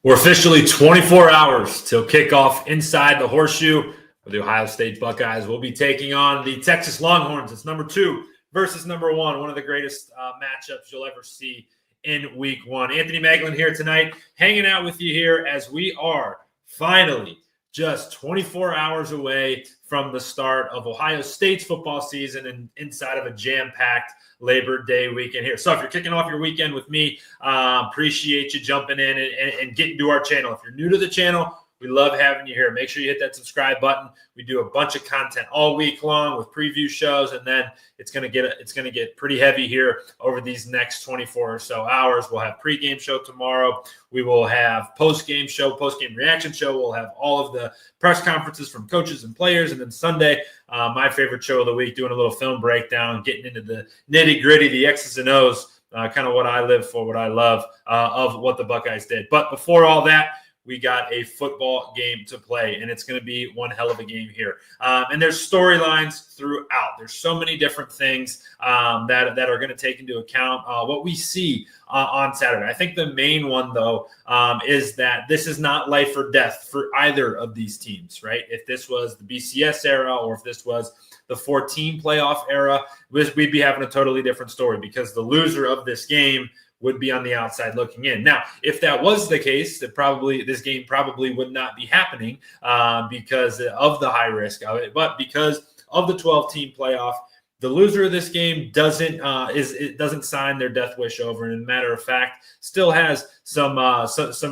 We're officially 24 hours till kickoff inside the Horseshoe, where the Ohio State Buckeyes will be taking on the Texas Longhorns. It's number 2 versus number 1, one of the greatest matchups you'll ever see in week 1. Anthony Moeglin here tonight, hanging out with you here as we are finally just 24 hours away from the start of Ohio State's football season and inside of a jam-packed Labor Day weekend here. So if you're kicking off your weekend with me, appreciate you jumping in and getting to our channel. If you're new to the channel, we love having you here. Make sure you hit that subscribe button. We do a bunch of content all week long with preview shows, and then it's gonna get pretty heavy here over these next 24 or so hours. We'll have pregame show tomorrow. We will have postgame show, postgame reaction show. We'll have all of the press conferences from coaches and players, and then Sunday, my favorite show of the week, doing a little film breakdown, getting into the nitty gritty, the X's and O's, kind of what I live for, what I love of what the Buckeyes did. But before all that, we got a football game to play, and it's going to be one hell of a game here. And there's storylines throughout. There's so many different things that are going to take into account what we see on Saturday. I think the main one, though, is that this is not life or death for either of these teams, right? If this was the BCS era or if this was the 14 playoff era, we'd be having a totally different story, because the loser of this game would be on the outside looking in. Now, if that was the case, this game probably would not be happening because of the high risk of it. But because of the 12-team playoff, the loser of this game doesn't sign their death wish over, and as a matter of fact, still has some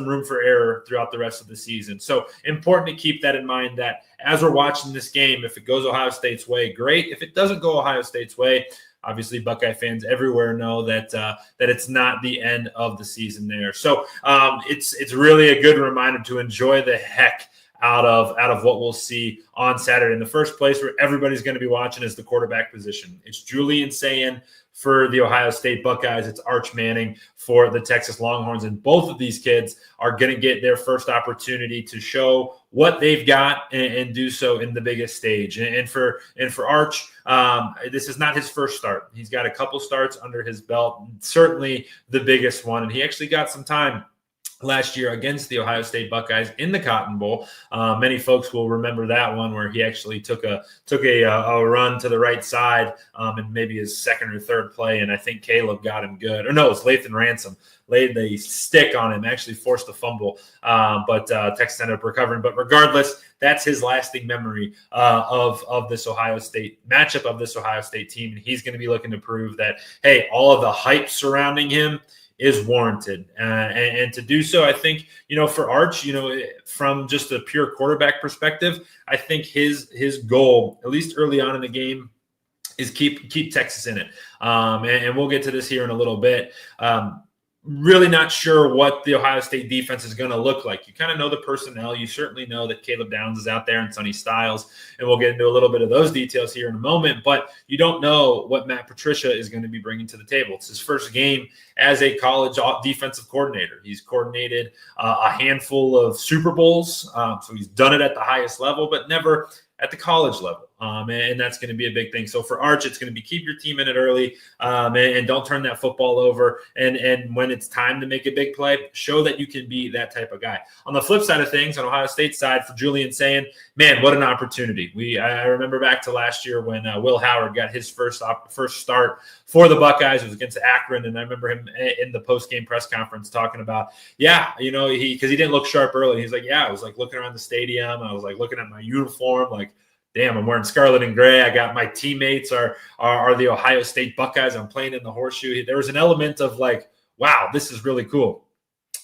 room for error throughout the rest of the season. So important to keep that in mind, that as we're watching this game, if it goes Ohio State's way, great. If it doesn't go Ohio State's way, obviously, Buckeye fans everywhere know that it's not the end of the season there. So it's really a good reminder to enjoy the heck out of what we'll see on Saturday. In the first place, where everybody's going to be watching, is the quarterback position. It's Julian Sayin for the Ohio State Buckeyes. It's Arch Manning for the Texas Longhorns. And both of these kids are going to get their first opportunity to show what they've got and do so in the biggest stage. And for Arch, this is not his first start. He's got a couple starts under his belt, certainly the biggest one. And he actually got some time last year against the Ohio State Buckeyes in the Cotton Bowl. Many folks will remember that one, where he actually took a run to the right side and maybe his second or third play, and I think Caleb got him good. Or no, it was Lathan Ransom laid the stick on him, actually forced a fumble, but Texas ended up recovering. But regardless, that's his lasting memory of this Ohio State matchup, of this Ohio State team, and he's going to be looking to prove that, hey, all of the hype surrounding him is warranted. And to do so, I think, for Arch, from just a pure quarterback perspective, I think his goal, at least early on in the game, is keep Texas in it. And we'll get to this here in a little bit. Really not sure what the Ohio State defense is going to look like. You kind of know the personnel. You certainly know that Caleb Downs is out there and Sonny Styles, and we'll get into a little bit of those details here in a moment. But you don't know what Matt Patricia is going to be bringing to the table. It's his first game as a college defensive coordinator. He's coordinated a handful of Super Bowls, so he's done it at the highest level, but never at the college level. And that's going to be a big thing. So for Arch, it's going to be keep your team in it early and don't turn that football over. And when it's time to make a big play, show that you can be that type of guy. On the flip side of things, on Ohio State's side, for Julian Sayin, man, what an opportunity. I remember back to last year when Will Howard got his first start for the Buckeyes. It was against Akron, and I remember him in the post-game press conference talking about, because he didn't look sharp early. He's like, I was like looking around the stadium. I was like looking at my uniform, like, damn, I'm wearing scarlet and gray. I got my teammates are the Ohio State Buckeyes. I'm playing in the Horseshoe. There was an element of like, wow, this is really cool.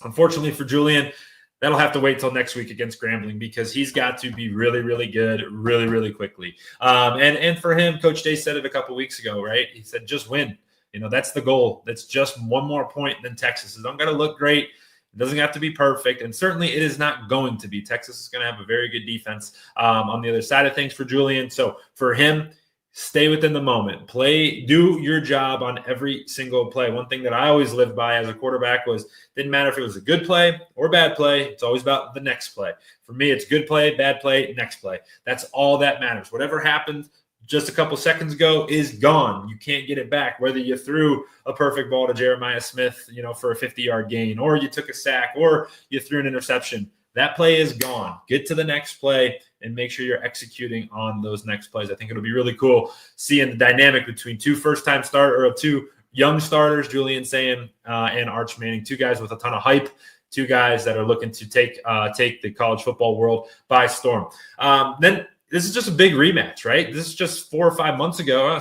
Unfortunately for Julian, that'll have to wait till next week against Grambling, because he's got to be really, really good really, really quickly. And for him, Coach Day said it a couple weeks ago, right? He said, just win. That's the goal. That's just one more point than Texas. It don't got to look great. It doesn't have to be perfect, and certainly it is not going to be. Texas is going to have a very good defense on the other side of things for Julian. So for him, stay within the moment. Do your job on every single play. One thing that I always lived by as a quarterback was, didn't matter if it was a good play or bad play. It's always about the next play. For me, it's good play, bad play, next play. That's all that matters. Whatever happens, just a couple seconds ago is gone. You can't get it back. Whether you threw a perfect ball to Jeremiah Smith, for a 50-yard gain, or you took a sack, or you threw an interception, that play is gone. Get to the next play and make sure you're executing on those next plays. I think it'll be really cool seeing the dynamic between two young starters, Julian Sayin and Arch Manning, two guys with a ton of hype, two guys that are looking to take the college football world by storm. Then this is just a big rematch, right? This is just 4 or 5 months ago.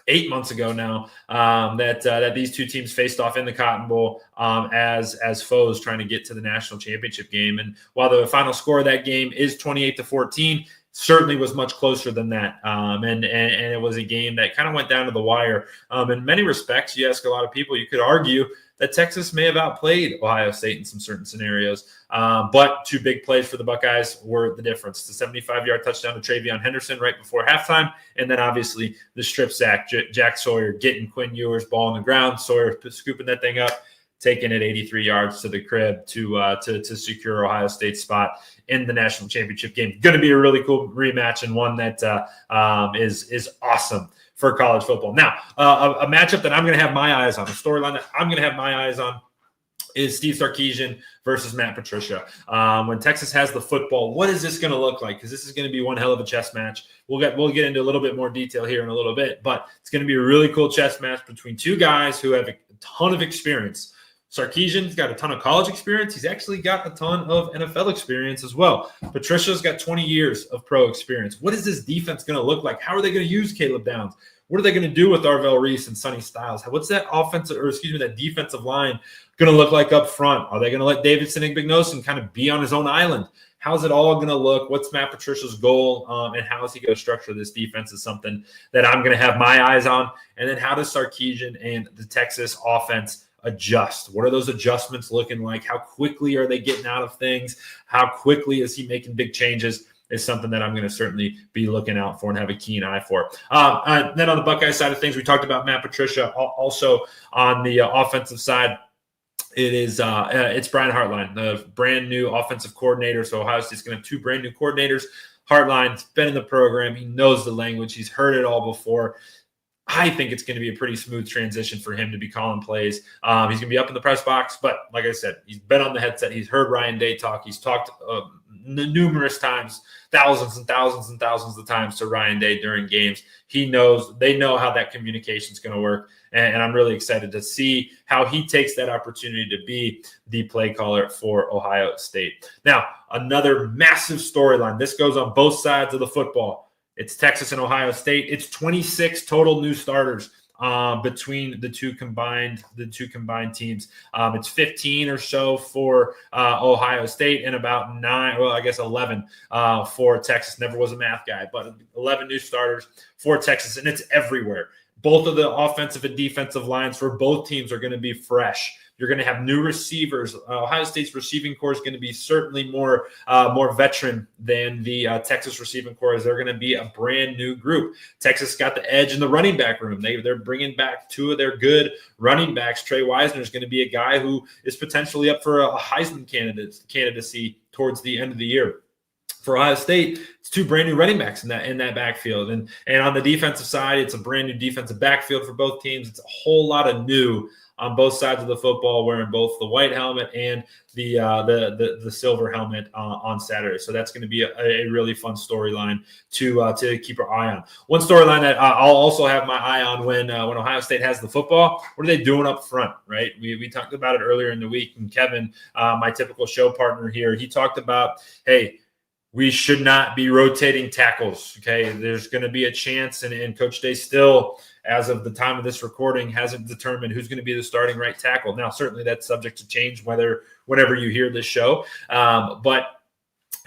8 months ago now that these two teams faced off in the Cotton Bowl as foes trying to get to the national championship game. And while the final score of that game is 28-14, certainly was much closer than that. And it was a game that kind of went down to the wire. In many respects, you ask a lot of people, you could argue that Texas may have outplayed Ohio State in some certain scenarios. But two big plays for the Buckeyes were the difference. The 75-yard touchdown to Travion Henderson right before halftime, and then obviously the strip sack, Jack Sawyer getting Quinn Ewer's ball on the ground, Sawyer scooping that thing up, taking it 83 yards to the crib to secure Ohio State's spot in the national championship game. Going to be a really cool rematch, and one that is awesome for college football. Now, a matchup that I'm going to have my eyes on, a storyline that I'm going to have my eyes on, is Steve Sarkisian versus Matt Patricia. When Texas has the football, what is this going to look like? Because this is going to be one hell of a chess match. We'll get into a little bit more detail here in a little bit, but it's going to be a really cool chess match between two guys who have a ton of experience. Sarkisian's got a ton of college experience. He's actually got a ton of NFL experience as well. Patricia's got 20 years of pro experience. What is this defense going to look like? How are they going to use Caleb Downs? What are they going to do with Arvell Reese and Sonny Styles? What's that that defensive line going to look like up front? Are they going to let Davidson Igbinosun kind of be on his own island? How's it all going to look? What's Matt Patricia's goal? And how is he going to structure this defense is something that I'm going to have my eyes on. And then how does Sarkisian and the Texas offense adjust? What are those adjustments looking like? How quickly are they getting out of things? How quickly is he making big changes? Is something that I'm going to certainly be looking out for and have a keen eye for. Then on the Buckeye side of things, we talked about Matt Patricia. Also on the offensive side, it's Brian Hartline, the brand new offensive coordinator. So Ohio State's going to have two brand new coordinators. Hartline's been in the program. He knows the language. He's heard it all before. I think it's going to be a pretty smooth transition for him to be calling plays. He's going to be up in the press box, but like I said, he's been on the headset. He's heard Ryan Day talk. He's talked numerous times, thousands and thousands and thousands of times to Ryan Day during games. They know how that communication is going to work. And I'm really excited to see how he takes that opportunity to be the play caller for Ohio State. Now, another massive storyline. This goes on both sides of the football. It's Texas and Ohio State. It's 26 total new starters between the two combined teams. It's 15 or so for Ohio State and about 11 for Texas. Never was a math guy, but 11 new starters for Texas, and it's everywhere. Both of the offensive and defensive lines for both teams are going to be fresh. You're going to have new receivers. Ohio State's receiving corps is going to be certainly more veteran than the Texas receiving corps. They're going to be a brand new group. Texas got the edge in the running back room. They're bringing back two of their good running backs. Trey Wisner is going to be a guy who is potentially up for a Heisman candidacy towards the end of the year. For Ohio State, it's two brand new running backs in that backfield. And on the defensive side, it's a brand new defensive backfield for both teams. It's a whole lot of new on both sides of the football, wearing both the white helmet and the silver helmet on Saturday. So that's going to be a really fun storyline to keep our eye on. One storyline that I'll also have my eye on when Ohio State has the football, what are they doing up front, right? We talked about it earlier in the week, and Kevin, my typical show partner here, he talked about, hey, we should not be rotating tackles, okay? There's going to be a chance, and Coach Day still, as of the time of this recording, hasn't determined who's going to be the starting right tackle. Now, certainly that's subject to change whenever you hear this show, but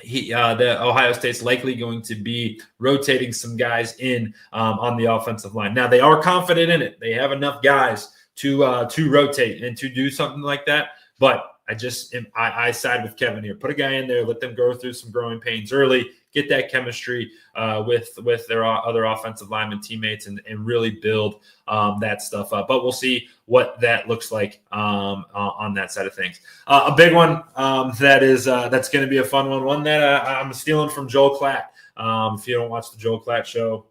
the Ohio State's likely going to be rotating some guys in on the offensive line. Now, they are confident in it. They have enough guys to rotate and to do something like that, but I side with Kevin here. Put a guy in there, let them go through some growing pains early, get that chemistry with their other offensive lineman teammates and really build that stuff up. But we'll see what that looks like on that side of things. A big one that's going to be a fun one that I'm stealing from Joel Klatt. If you don't watch the Joel Klatt show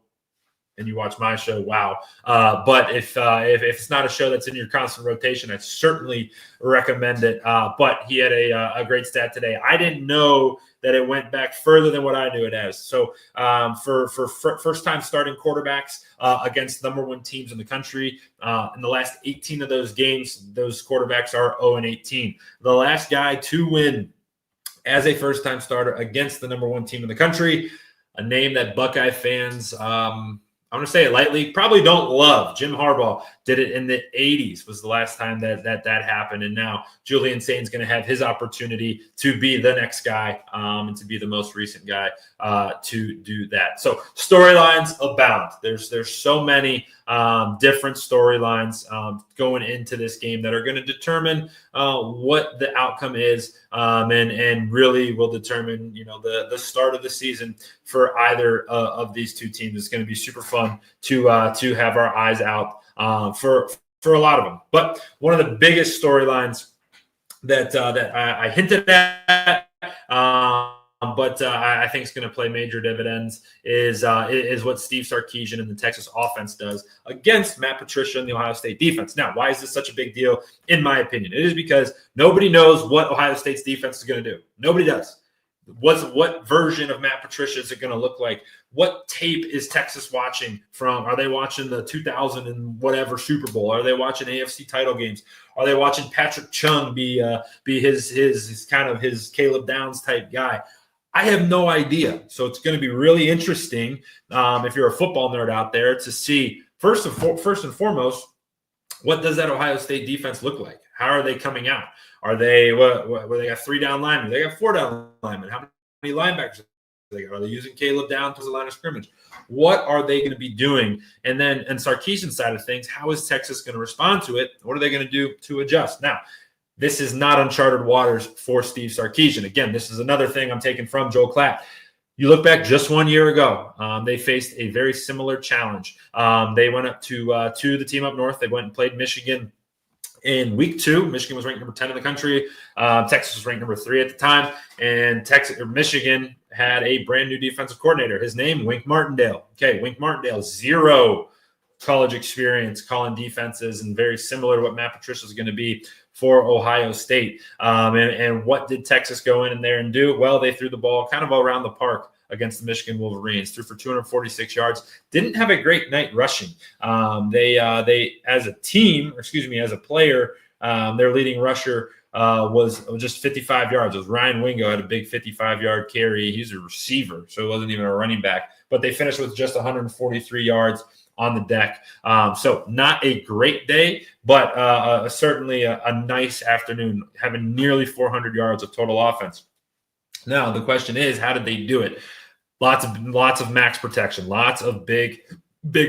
and you watch my show, wow. But if it's not a show that's in your constant rotation, I certainly recommend it. But he had a great stat today. I didn't know that it went back further than what I knew it as. So for first-time starting quarterbacks against number one teams in the country, in the last 18 of those games, those quarterbacks are 0-18. The last guy to win as a first-time starter against the number one team in the country, a name that Buckeye fans, I'm going to say it lightly, probably don't love. Jim Harbaugh did it in the 80s was the last time that happened. And now Julian Sayin is going to have his opportunity to be the next guy and to be the most recent guy to do that. So storylines abound. There's so many different storylines going into this game that are going to determine what the outcome is and really will determine, the start of the season for either of these two teams. It's going to be super fun to have our eyes out for a lot of them. But one of the biggest storylines that I hinted at, but I think it's going to play major dividends is what Steve Sarkisian and the Texas offense does against Matt Patricia and the Ohio State defense. Now, why is this such a big deal? In my opinion, it is because nobody knows what Ohio State's defense is going to do. Nobody does. What version of Matt Patricia is it going to look like? What tape is Texas watching from? Are they watching the 2000 and whatever Super Bowl? Are they watching AFC title games? Are they watching Patrick Chung be his kind of his Caleb Downs type guy? I have no idea. So it's going to be really interesting if you're a football nerd out there to see first and foremost, what does that Ohio State defense look like? How are they coming out? Are they where they got 3 down linemen? They got 4 down linemen. How many linebackers are they using Caleb Downs as a line of scrimmage? What are they going to be doing? And then, and Sarkisian's side of things, how is Texas going to respond to it? What are they going to do to adjust? Now, this is not uncharted waters for Steve Sarkisian. Again, this is another thing I'm taking from Joel Klatt. You look back just 1 year ago, they faced a very similar challenge. They went up to the team up north. They went and played Michigan in week 2. Michigan was ranked number 10 in the country. Texas was ranked number 3 at the time. And Michigan had a brand new defensive coordinator. His name, Wink Martindale. Okay, Wink Martindale, 0 college experience calling defenses, and very similar to what Matt Patricia is going to be for Ohio State. And what did Texas go in there and do? Well, they threw the ball kind of all around the park against the Michigan Wolverines, threw for 246 yards, didn't have a great night rushing. They as a team, or excuse me, as a player, their leading rusher was just 55 yards. It was Ryan Wingo, had a big 55-yard carry. He's a receiver, so it wasn't even a running back. But they finished with just 143 yards on the deck. So not a great day, but certainly a nice afternoon, having nearly 400 yards of total offense. Now, the question is, how did they do it? Lots of max protection, lots of big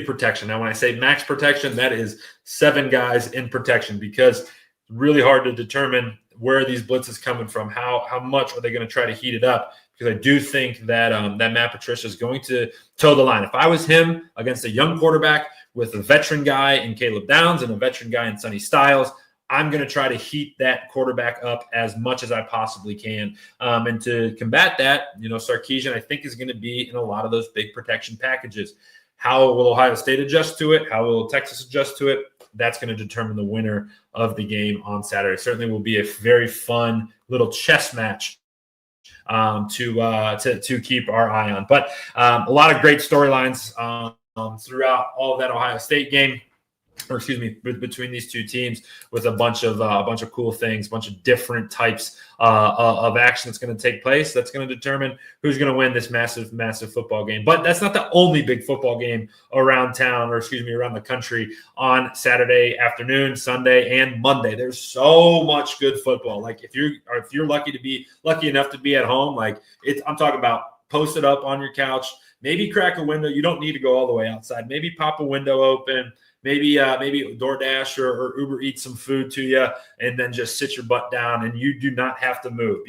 protection. Now, when I say max protection, that is 7 guys in protection, because it's really hard to determine where these blitzes coming from. How much are they going to try to heat it up? Because I do think that that Matt Patricia is going to toe the line. If I was him against a young quarterback with a veteran guy in Caleb Downs and a veteran guy in Sonny Styles, I'm going to try to heat that quarterback up as much as I possibly can. And to combat that, Sarkisian, I think, is going to be in a lot of those big protection packages. How will Ohio State adjust to it? How will Texas adjust to it? That's going to determine the winner of the game on Saturday. Certainly will be a very fun little chess match to keep our eye on. But a lot of great storylines throughout all of that Ohio State game. Or excuse me, between these two teams, with a bunch of cool things, a bunch of different types of action that's going to take place. That's going to determine who's going to win this massive football game. But that's not the only big football game around town, or excuse me, around the country on Saturday afternoon, Sunday, and Monday. There's so much good football. Like if you're lucky enough to be at home, I'm talking about post it up on your couch, maybe crack a window. You don't need to go all the way outside. Maybe pop a window open. Maybe DoorDash or Uber Eats some food to you, and then just sit your butt down, and you do not have to move,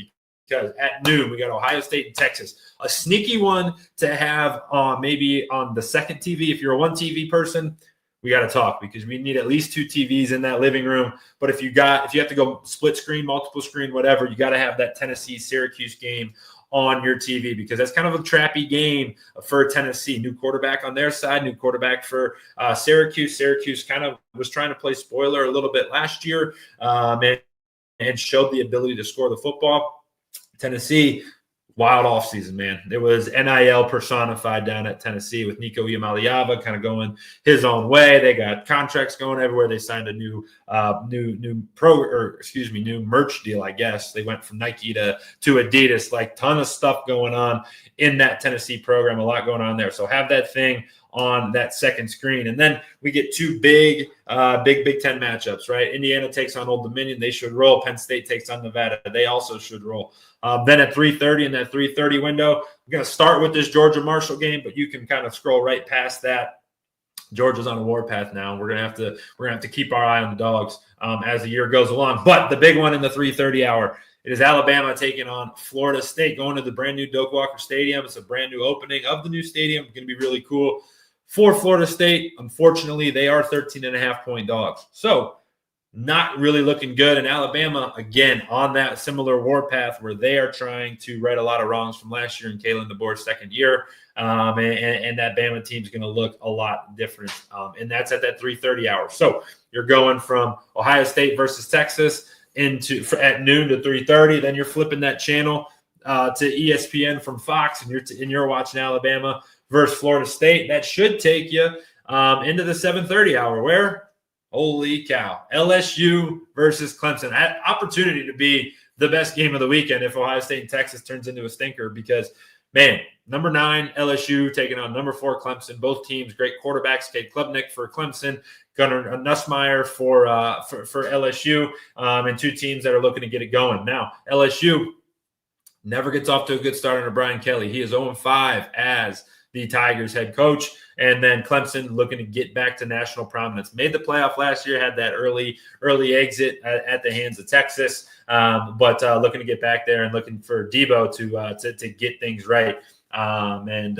because at noon we got Ohio State and Texas. A sneaky one to have maybe on the second TV. If you're a one TV person, we got to talk because we need at least 2 TVs in that living room. But if you have to go split screen, multiple screen, whatever, you got to have that Tennessee-Syracuse game on your TV because that's kind of a trappy game for Tennessee. New quarterback on their side, new quarterback for Syracuse. Syracuse kind of was trying to play spoiler a little bit last year and showed the ability to score the football. Tennessee, wild offseason, man. It was NIL personified down at Tennessee with Nico Iamaleava kind of going his own way. They got contracts going everywhere. They signed a new merch deal, I guess. They went from Nike to Adidas, like ton of stuff going on in that Tennessee program, a lot going on there. So have that thing on that second screen. And then we get 2 big Big Ten matchups, right? Indiana takes on Old Dominion. They should roll. Penn State takes on Nevada. They also should roll. Then at 3:30 in that 3:30 window, we're going to start with this Georgia-Marshall game, but you can kind of scroll right past that. Georgia's on a warpath now. We're gonna have to keep our eye on the dogs as the year goes along. But the big one in the 3:30 hour, it is Alabama taking on Florida State, going to the brand new Doak Walker Stadium. It's a brand new opening of the new stadium. It's going to be really cool for Florida State. Unfortunately, they are 13.5-point dogs. So not really looking good. And Alabama, again, on that similar warpath where they are trying to right a lot of wrongs from last year in Kalen DeBoer's second year. And that Bama team is going to look a lot different. And that's at that 3:30 hour. So you're going from Ohio State versus Texas at noon to 3:30. Then you're flipping that channel to ESPN from Fox, and you're watching Alabama versus Florida State. That should take you into the 7:30 hour where, holy cow, LSU versus Clemson. That opportunity to be the best game of the weekend if Ohio State and Texas turns into a stinker because, man, number 9 LSU taking on number 4 Clemson. Both teams, great quarterbacks. Cade Klubnik for Clemson, Gunnar Nussmeier for LSU, and 2 teams that are looking to get it going. Now, LSU never gets off to a good start under Brian Kelly. He is 0-5 as the Tigers head coach. And then Clemson looking to get back to national prominence. Made the playoff last year, had that early exit at the hands of Texas, but looking to get back there and looking for Debo to get things right and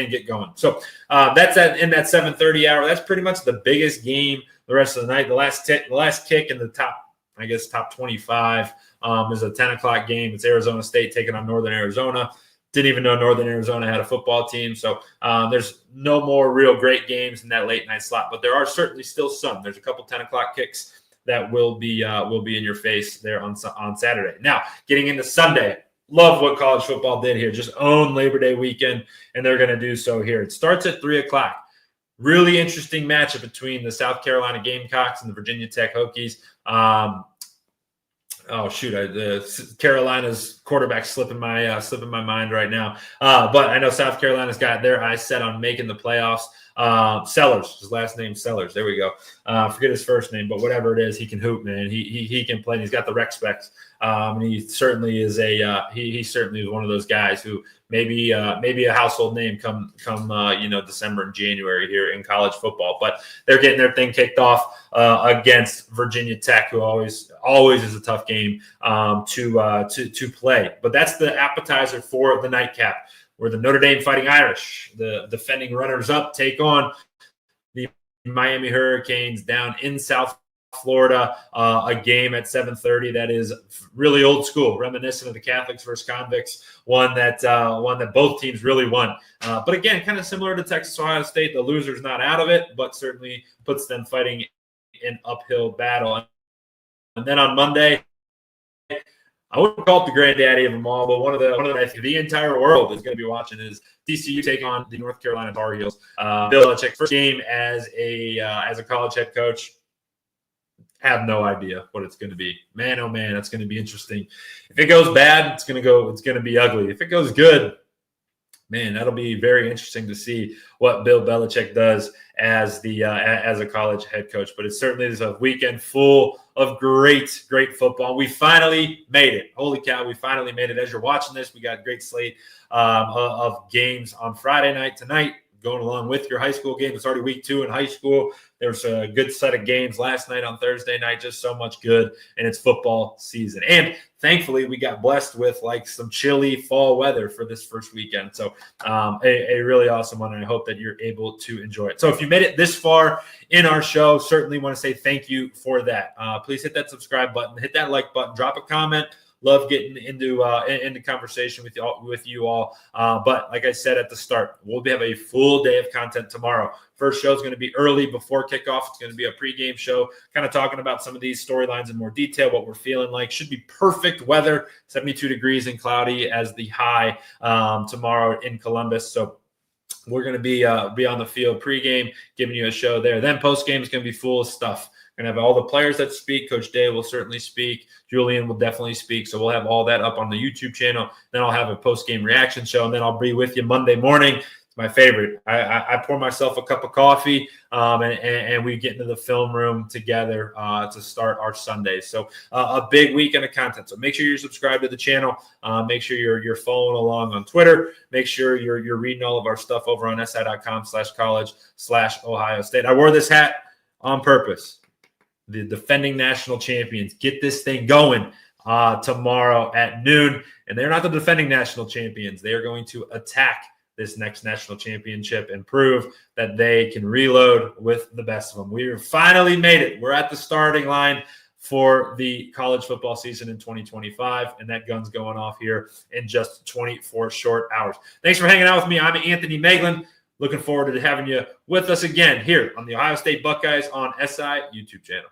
get going. So that's in that 7:30 hour. That's pretty much the biggest game the rest of the night. The last kick in the top 25 is a 10 o'clock game. It's Arizona State taking on Northern Arizona. Didn't even know Northern Arizona had a football team. So there's no more real great games in that late night slot, but there are certainly still some. There's a couple 10 o'clock kicks that will be in your face there on Saturday. Now, getting into Sunday, love what college football did here. Just own Labor Day weekend, and they're going to do so here. It starts at 3 o'clock. Really interesting matchup between the South Carolina Gamecocks and the Virginia Tech Hokies. Carolina's quarterback slipping my mind right now. But I know South Carolina's got their eyes set on making the playoffs. Sellers, his last name Sellers. There we go. Forget his first name, but whatever it is, he can hoop, man. He can play. And he's got the rec specs. And he certainly is he certainly is one of those guys who maybe a household name come December and January here in college football. But they're getting their thing kicked off against Virginia Tech, who always is a tough game to play. But that's the appetizer for the nightcap, where the Notre Dame Fighting Irish, the defending runners-up, take on the Miami Hurricanes down in South Florida. A game at 7:30 that is really old school, reminiscent of the Catholics versus Convicts, one that both teams really won. But again, kind of similar to Texas Ohio State, the loser's not out of it, but certainly puts them fighting an uphill battle. And then on Monday, I wouldn't call it the granddaddy of them all, but one of the I think the entire world is going to be watching is TCU take on the North Carolina Tar Heels. Bill Belichick, first game as a college head coach. Have no idea what it's going to be. Man, oh man, that's going to be interesting. If it goes bad, it's going to be ugly. If it goes good, man, that'll be very interesting to see what Bill Belichick does as a college head coach. But it certainly is a weekend full of great football. We finally made it. Holy cow, we finally made it. As you're watching this, we got a great slate of games on Friday night tonight. going along with your high school game. It's already week 2 in high school. There's a good set of games last night on Thursday night, just so much good, and it's football season. And thankfully, we got blessed with like some chilly fall weather for this first weekend. So a really awesome one, and I hope that you're able to enjoy it. So if you made it this far in our show, certainly want to say thank you for that. Please hit that subscribe button, hit that like button, drop a comment. Love getting into conversation with you all. But like I said at the start, we'll have a full day of content tomorrow. First show is going to be early before kickoff. It's going to be a pregame show, kind of talking about some of these storylines in more detail, what we're feeling like. Should be perfect weather, 72 degrees and cloudy as the high tomorrow in Columbus. So we're going to be on the field pregame, giving you a show there. Then postgame is going to be full of stuff. Going to have all the players that speak. Coach Day will certainly speak. Julian will definitely speak. So we'll have all that up on the YouTube channel. Then I'll have a post-game reaction show, and then I'll be with you Monday morning. It's my favorite. I pour myself a cup of coffee, and we get into the film room together to start our Sundays. So a big weekend of content. So make sure you're subscribed to the channel. Make sure you're following along on Twitter. Make sure you're reading all of our stuff over on si.com/college/Ohio State. I wore this hat on purpose. The defending national champions get this thing going tomorrow at noon. And they're not the defending national champions. They are going to attack this next national championship and prove that they can reload with the best of them. We finally made it. We're at the starting line for the college football season in 2025, and that gun's going off here in just 24 short hours. Thanks for hanging out with me. I'm Anthony Moeglin. Looking forward to having you with us again here on the Ohio State Buckeyes on SI YouTube channel.